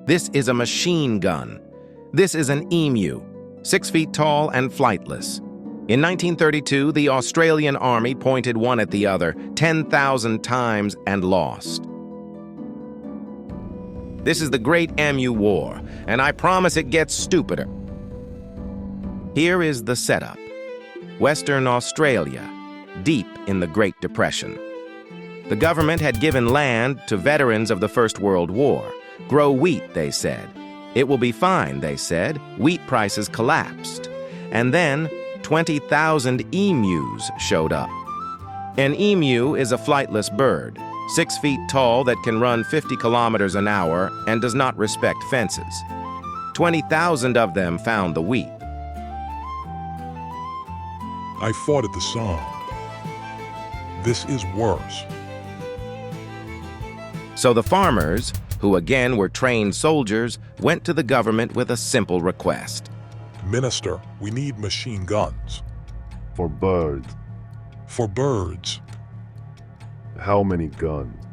This is a machine gun. This is an emu, 6 feet tall and flightless. In 1932, the Australian Army pointed one at the other 10,000 times and lost. This is the Great Emu War, and I promise it gets stupider. Here is the setup. Western Australia, deep in the Great Depression. The government had given land to veterans of the First World War. Grow wheat, they said. It will be fine, they said. Wheat prices collapsed. And then 20,000 emus showed up. An emu is a flightless bird, 6 feet tall that can run 50 kilometers an hour and does not respect fences. 20,000 of them found the wheat. I fought at the Somme. This is worse. So the farmers, who again were trained soldiers, went to the government with a simple request. Minister, we need machine guns. For birds. For birds. How many guns?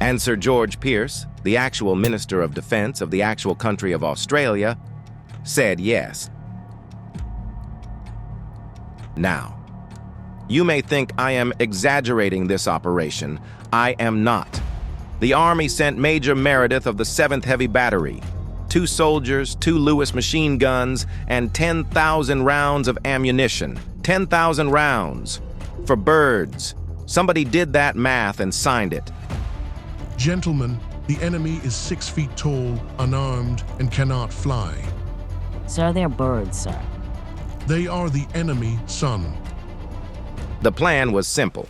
And Sir George Pearce, the actual Minister of Defense of the actual country of Australia, said yes. Now, you may think I am exaggerating this operation. I am not. The Army sent Major Meredith of the 7th Heavy Battery, 2 soldiers, 2 Lewis machine guns, and 10,000 rounds of ammunition. 10,000 rounds. For birds. Somebody did that math and signed it. Gentlemen, the enemy is 6 feet tall, unarmed, and cannot fly. Sir, they're birds, sir. They are the enemy, son. The plan was simple.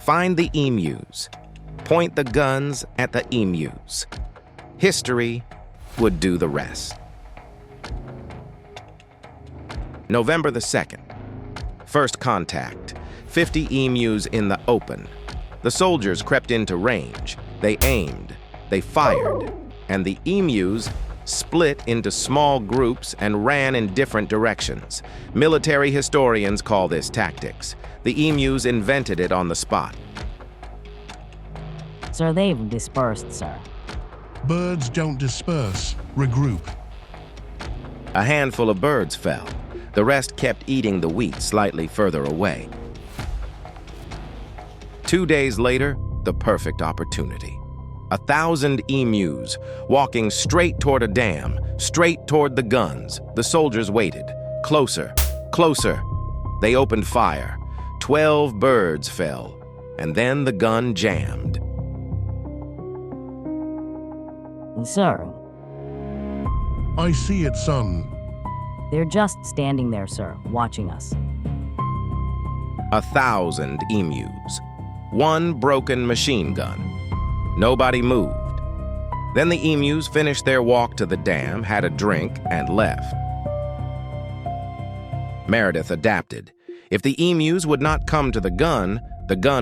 Find the emus. Point the guns at the emus. History would do the rest. November the 2nd. First contact. 50 emus in the open. The soldiers crept into range. They aimed. They fired. And the emus split into small groups and ran in different directions. Military historians call this tactics. The emus invented it on the spot. Sir, they've dispersed, sir. Birds don't disperse, regroup. A handful of birds fell. The rest kept eating the wheat slightly further away. 2 days later, the perfect opportunity. 1,000 emus walking straight toward a dam, straight toward the guns. The soldiers waited. Closer, closer. They opened fire. 12 birds fell, and then the gun jammed. Sir, I see it, son. they're just standing there, sir, watching us. 1,000 emus. 1 broken machine gun. Nobody moved. Then the emus finished their walk to the dam, had a drink, and left. Meredith adapted. If the emus would not come to the gun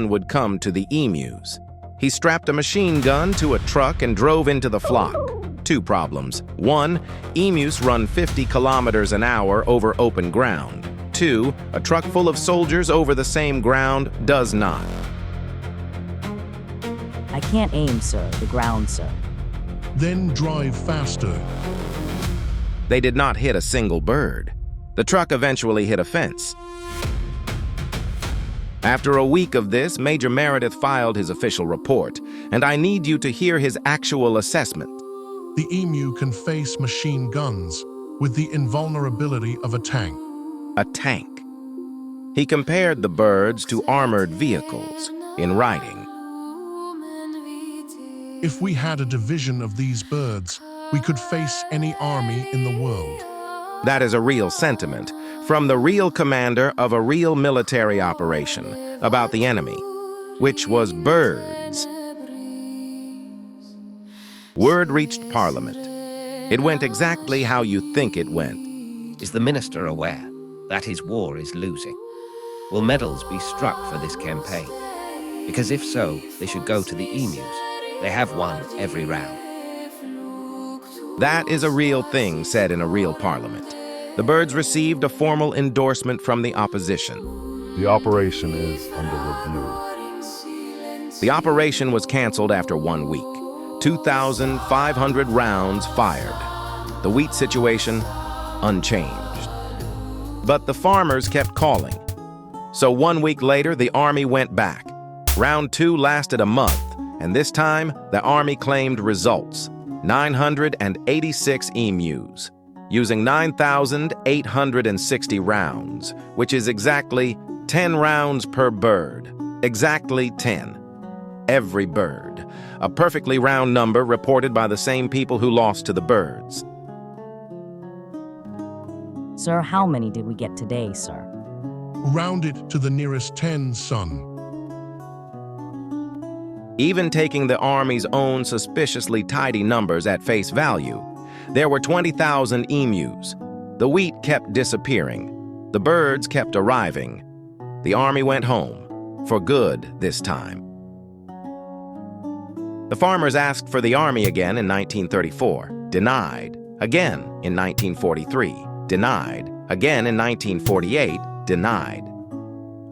would come to the emus. He strapped a machine gun to a truck and drove into the flock. 2 problems. 1, emus run 50 kilometers an hour over open ground. 2, a truck full of soldiers over the same ground does not. I can't aim, sir. The ground, sir. Then drive faster. They did not hit a single bird. The truck eventually hit a fence. After a week of this, Major Meredith filed his official report, and I need you to hear his actual assessment. The emu can face machine guns with the invulnerability of a tank. A tank. He compared the birds to armored vehicles in riding. If we had a division of these birds, we could face any army in the world. That is a real sentiment from the real commander of a real military operation about the enemy, which was birds. Word reached Parliament. It went exactly how you think it went. Is the minister aware that his war is losing? Will medals be struck for this campaign? Because if so, they should go to the emus. They have won every round. That is a real thing said in a real parliament. The birds received a formal endorsement from the opposition. The operation is under review. The operation was canceled after 1 week. 2,500 rounds fired. The wheat situation, unchanged. But the farmers kept calling. So 1 week later, the army went back. Round 2 lasted a month, and this time, the army claimed results. 986 emus, using 9,860 rounds, which is exactly 10 rounds per bird. Exactly 10. Every bird. A perfectly round number reported by the same people who lost to the birds. Sir, how many did we get today, sir? Round it to the nearest 10, son. Even taking the army's own suspiciously tidy numbers at face value, there were 20,000 emus. The wheat kept disappearing. The birds kept arriving. The army went home, for good this time. The farmers asked for the army again in 1934, denied. Again in 1943, denied. Again in 1948, denied.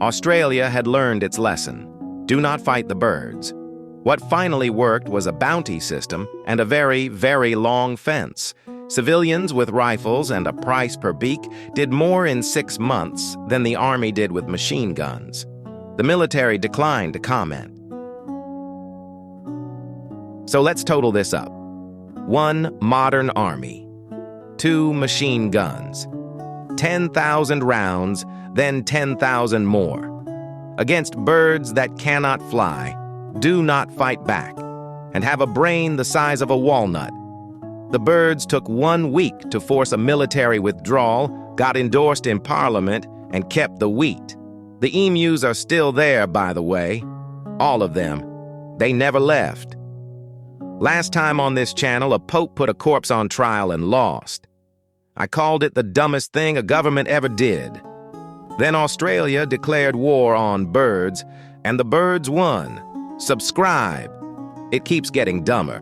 Australia had learned its lesson. Do not fight the birds. What finally worked was a bounty system and a very, very long fence. Civilians with rifles and a price per beak did more in 6 months than the army did with machine guns. The military declined to comment. So let's total this up. 1 modern army, 2 machine guns, 10,000 rounds, then 10,000 more. Against birds that cannot fly, do not fight back, and have a brain the size of a walnut. The birds took 1 week to force a military withdrawal, got endorsed in Parliament, and kept the wheat. The emus are still there, by the way. All of them. They never left. Last time on this channel, a pope put a corpse on trial and lost. I called it the dumbest thing a government ever did. Then Australia declared war on birds, and the birds won. Subscribe. It keeps getting dumber.